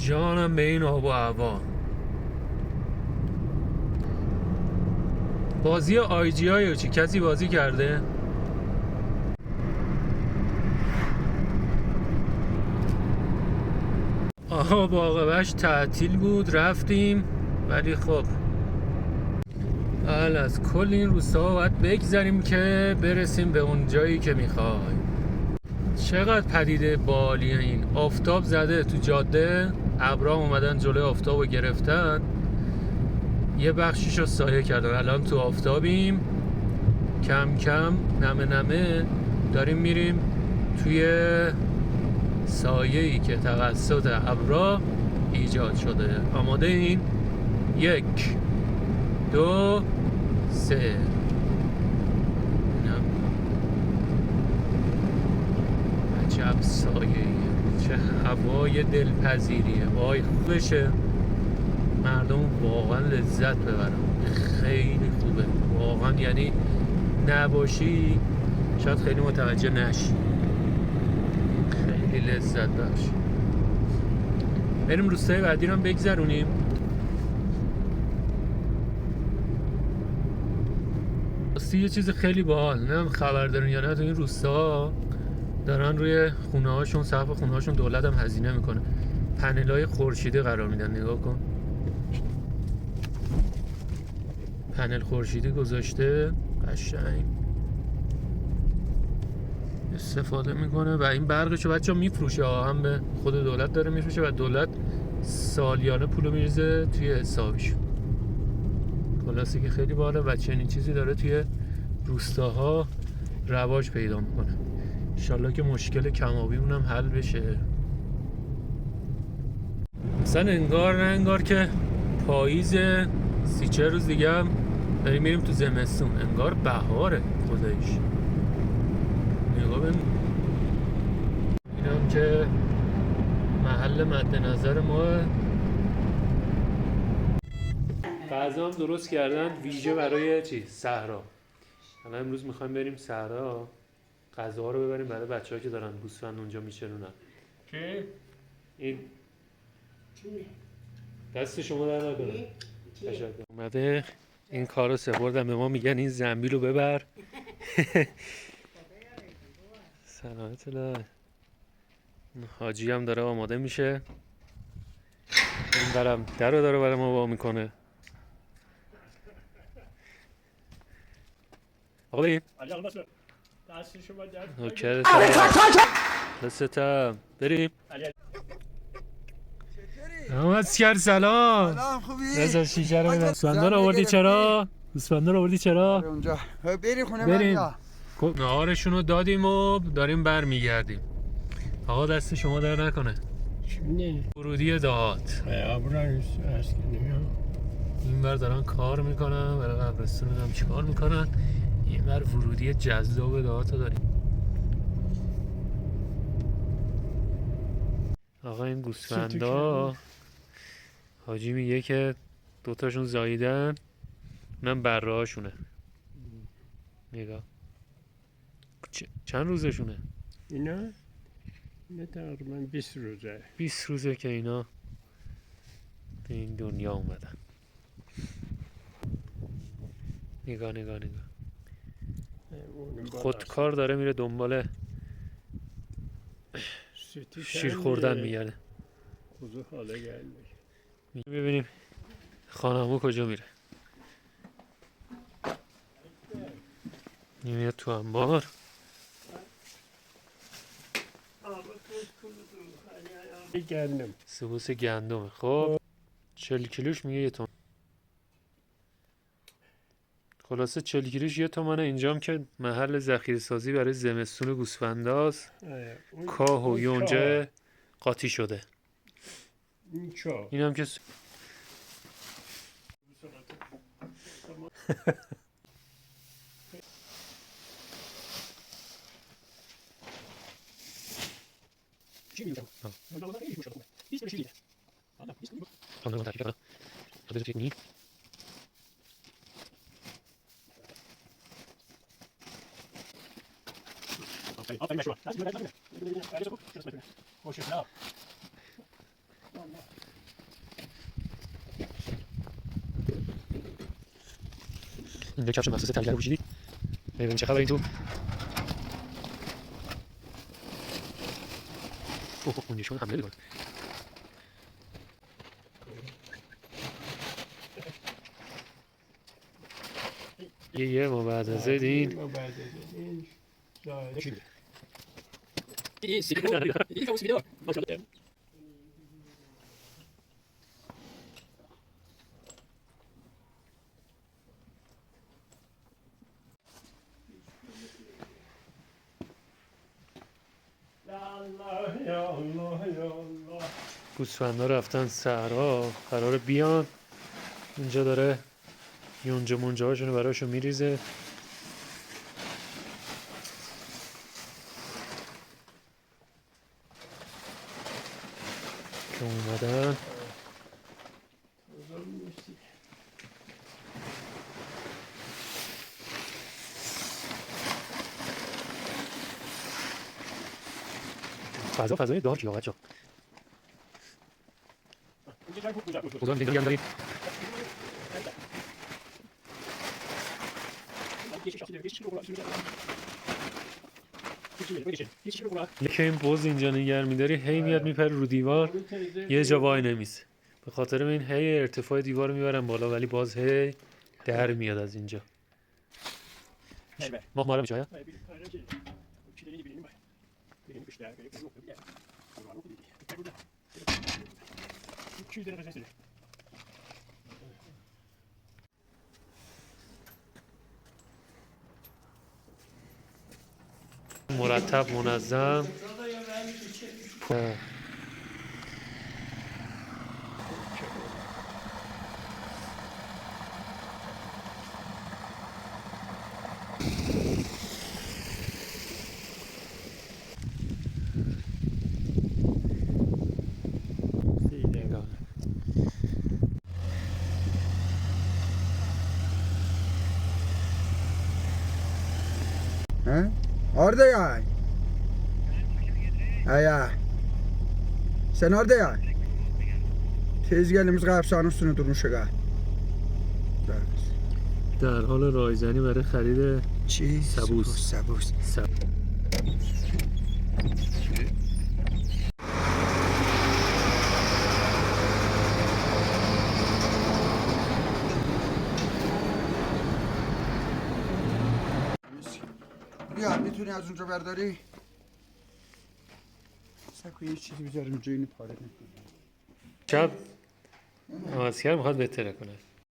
جانم به این آب و هوا. بازی آی جی آی چی کسی بازی کرده؟ آها باقبش تعطیل بود رفتیم، ولی خب از کل این روستا باید بگذریم که برسیم به اون جایی که میخوایم. چقدر پدیده بالیه این. آفتاب زده تو جاده، ابرام اومدن جلوی آفتاب رو گرفتن، یه بخشیش رو سایه کردن. الان تو آفتابیم، کم کم نمه نمه داریم میریم توی سایه‌ای که توسط ابرا ایجاد شده. آماده این؟ 1 2 3. اینم عجب سایه‌ایه، چه هوای دلپذیریه. وای خوبشه مردم واقعا لذت ببرن. خیلی خوبه واقعا، یعنی نباشی شاید خیلی متوجه نشی. خیلی لذت بخش. بریم روستای بعدی رو هم بگذرونیم. راستی یه چیز خیلی باحال، نمیدونم خبر دارین یا نه، تو این روستا دارن روی خونه هاشون، سقف خونه هاشون دولت هم هزینه میکنه، پنلای خورشیدی قرار میدن. نگاه کن، پنل خورشیدی گذاشته، قشنگ استفاده میکنه و این برقشو بچه ها میفروشه، هم به خود دولت داره میفروشه و دولت سالیانه پولو میریزه توی حسابش. خلاصه که خیلی باحاله و چنین چیزی داره توی روستاها رواج پیدا میکنه. انشالله که مشکل کمابیمون هم حل بشه. مثلا انگار نه انگار که پاییز، 30 روز دیگه هم داریم میریم تو زمستون، انگار بهاره خداییش. نگاه ببین، اینم که محل مد نظر ما. غذا هم درست کردن ویژه برای صحرا. الان امروز میخوایم بریم صحرا، غذاها رو ببریم برای بچه‌ها که دارن گوسفند اونجا میچرونن. چی؟ این دست شما در نکنه. تشکر. اومده این کارو سپردن به ما، میگن این زنبیل رو ببر. سلامت الله. حاجی هم داره آماده میشه، این برم در رو داره برای ما وا میکنه. آقا بریم. نوکر دستم بریم. نمسکر سلام. سلام خوبی؟ رضا شیشه رو میدن. گوسفندا رو آوردی چرا؟ گوسفندا رو آوردی چرا؟ اونجا بریم خونه بریم. من. نهارشون رو دادیم و داریم برمیگردیم. آقا دست شما در نکنه. نه ورودی دهات. این بر دارن کار میکنن، برای قبرستون هم چیکار میکنن. این بر ورودی جذاب دهات رو داریم. آقا این گوسفندا حاجی میگه که دوتاشون زاییدن، اونم بره هاشونه. نگاه چند روزشونه؟ اینا تقریبا 20 روزه. 20 روزه که اینا به این دنیا اومدن. نگاه نگاه نگاه، خودکار داره میره دنبال شیر خوردن میگرده. خدا حالا گرد ببینیم خانمو کجا میره. میاد تو انبار. گندم سبوس گندمه. خب 40 کیلوش میگه 1 تومن. خلاصه 40 کیلوش 1 تومنه. اینجام که محل ذخیره سازی برای زمستون گوسفنداست. کاه و یونجه قاطی شده. اینم که اینجا کفش مخصوص تلگر پوشیدی. ببین چه خبر این تو. اوه اونجشون حمله میکنه. یه ما بعد از این ما بعد از این شاید یا الله یا الله یا الله. گوسفندا رفتن صحرا، قراره بیان. اینجا داره یونجه مونجه هاشونو براشون میریزه. که اومدن فضای دار که بچه‌ها. خدا اینجا گرم داریم. یکی این بز اینجا نگر میداری هی میاد میپره رو دیوار، یه جا وای نمیسه. به خاطر این هی ارتفاع دیوار میبرن بالا، ولی باز هی در میاد از اینجا. ما مارا میشه مرتب منظم. Ha? Orada ya. Aya. Sen orada ya. Tezgahımız kapsağın üstüne durmuş aga. در حال رایزنی برای خرید چی؟ سبوس. سبوس. بیا میتونی از اونجا برداری؟ سکو یه چیزی بذاریم اونجا اینو پاره نکنه. شب عوضگر میخواد بهتره کنه.